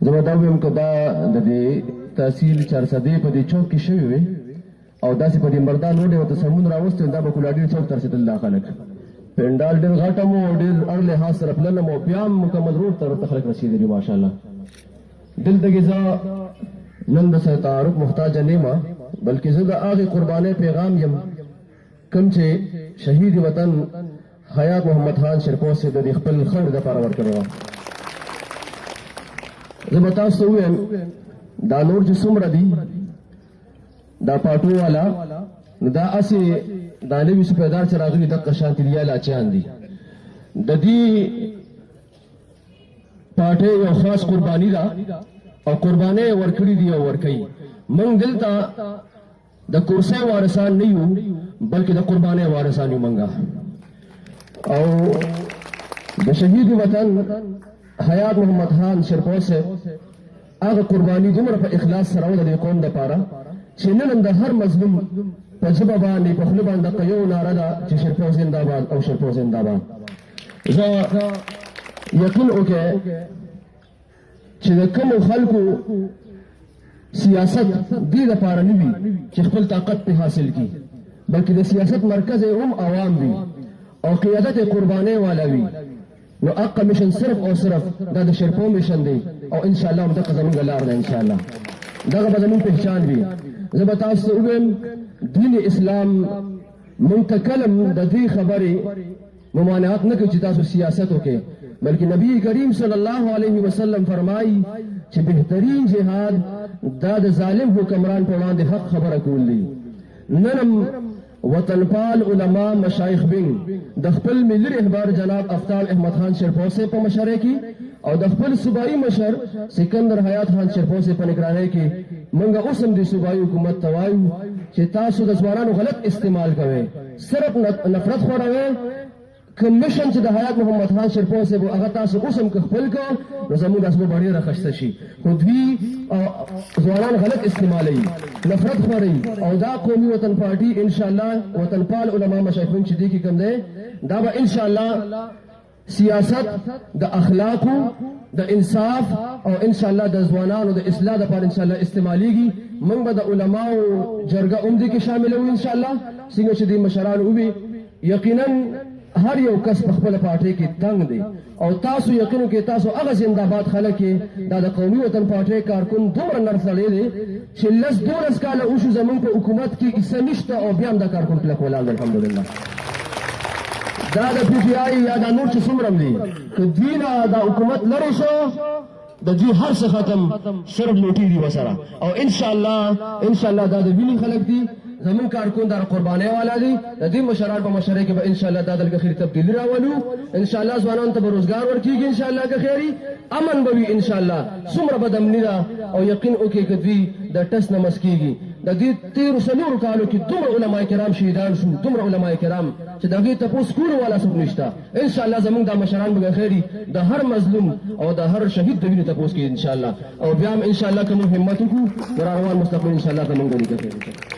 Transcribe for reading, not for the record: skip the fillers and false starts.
زه به دا ووایم که دا د دې تحصیل چارسدې په دې چوک کې شوې وې او داسې په دې مردان روډ ورته سمون راوستې دا به کولاډیر چوک ته رسېدل دا خلک پنډال ډېر غټه مو ډېر هر لحاظ سره پلنه مو بیا هم مکمل روډ ته ورته خلک رسېدلي ماشاءالله دلته کې زه نن د تعارف محتاجه نه یم بلکې زه د هغې قربانۍ پیغام یم کوم چې شهید وطن حیات محمد خان شرپوت صاحب د خپل خاورې دپاره ورکړی وه زه به تاسو ته ووایم دا نور چې څومره دي دا پاټو والا نو دا هسې دا نوي سپیدار چې راغلي دقه شانتې ریا لاچیان دي د دې پاټۍ یو خاص قرباني ده او قربانۍ یې ورکړي دي او ورکوي موږ دلته د کرسۍ وارثان نه یو بلکې د قربانۍ وارثان یو موږ او د شهید وطن حیات محمد خان شرپوت صاحب هغه قرباني دومره په اخلاص سره و د دې قوم دپاره چې نن هم د هر مظلوم په ژبه باندې په خوله باندې دقه یو ناره ده چې شرپوت زنده‌باد او شرپوت زنده‌باد زه یقین وکړئ چې د کومو خلکو سیاست دې لپاره نه وي چې خپل طاقت پې حاصل کړي بلکې د سیاست مرکز یې هم عوام وي او قیادت یې قربانۍ والا وي نو اقا مشن صرف او صرف دا د شرپو مشن دی او انشاءالله هم دغه زموږ لار ده انشاءالله دغه به زموږ پهچان وي زه به تاسو ته ووایم دین اسلام موږ ته کله د دې خبرې ممانعت نه کوي چې تاسو سیاست وکړئ بلکې نبی کریم صلی الله علیه وسلم فرمایي چې بهترین جهاد دا د ظالم حکمران په وړاندې حق خبره کول دی نن وطنپال علما مشایخ بین د خپل ملي رهبر جناب افتاب احمد خان شرپوت صاحب په مشرۍ کې او د خپل صوبایي مشر سکندر حیات خان شرپوت صاحب په نگرانۍ کې موږ اوس هم د صوبایي حکومت ته وایو چې تاسو د ځوانانو غلط استعمال کوئ صرف نفرت خوروئ کمیشن چې د حیات محمد خان شرپوت صاحب هغه تاسو اوس هم که خپل کو نو زموږ اسباب به ډېره ښایسته شي خو دوی ځوانان غلط استعمالوي نفرت خوري او دا قومي وطن پارټي انشاءالله وطنپال علما مشایخین چې دې کې کوم دی دا به انشاءالله سیاست د اخلاقو د انصاف او انشاءالله د ځوانانو د اصلاح لپاره انشاءالله استعمالیږي موږ به د علماو جرګه هم دې کې شاملوو انشاءالله څنګه چې دې مشران ووي یقینا هر یو کس په خپل پارټۍ کې تنګ دی او تاسو یقین کې تاسو هغه زنده‌باد خلک دا د قومي وطن پارټۍ کارکون دومره نرسړی دی چې لس 12 کاله وشو زموږ په حکومت کې څه نشته او بیا هم دا کارکون کلک ولاړ دی الحمدلله دا د پی ټي آی یا دا نور چې څومره دي که دوی نه دا حکومت لرې شو د دوی هر څه ختم صرف لوټي دي ورسره او انشاءالله دا د وینې خلک دي زمون کارکون دا قربانۍ والا دي د دې مشران په مشرۍ کې به انشاءالله دا دلته خیر تبدیلی راولو انشاءالله ځوانانو ته به روزګار ورکېږي انشاءالله که خیري امن به وي انشاءالله څومره به دمني ده او یقین وکړئ که دوی د ټس نه مس کېږي د دې تېرو څلورو کالو کې دومره علما کرام شهیدان شو دومره علما کرام چې د هغې تپوس کولو والا څوک نشته انشاءالله زموږ دا مشران به خیري د هر مظلوم او د هر شهید د وینې تپوس کوي انشاءالله او بیا هم انشاءالله که موږ همت وکړو د راروان مستقبل انشاءالله که موږ ولي که خیر